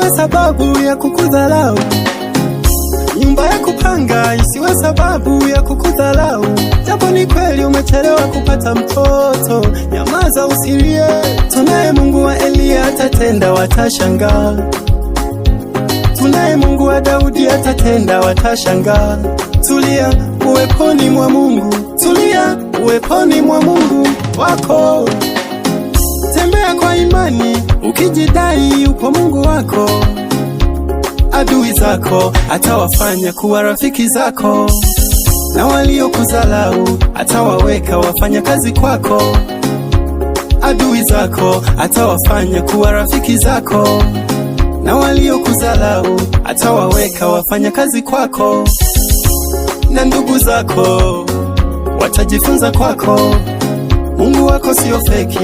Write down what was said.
isiwe sababu ya kukudharau. Nyumba ya kupanga isiwe sababu ya kukudharau. Japo ni kweli umechelewa kupata mtoto, nyamaza usilie. Tunaye Mungu wa Elia atatenda, watashangaa. Tunaye Mungu wa Daudi atatenda, watashangaa. Tulia uweponi mwa Mungu, tulia uweponi mwa Mungu wako. Tembea kwa imani ukijidai upo Mungu wako. Adui zako atawafanya kuwa rafiki zako, na waliokudharau atawaweka wafanya kazi kwako. Adui zako atawafanya kuwa rafiki zako, na waliokudharau atawaweka wafanya kazi kwako. Na ndugu zako watajifunza kwako. Mungu wako sio feki.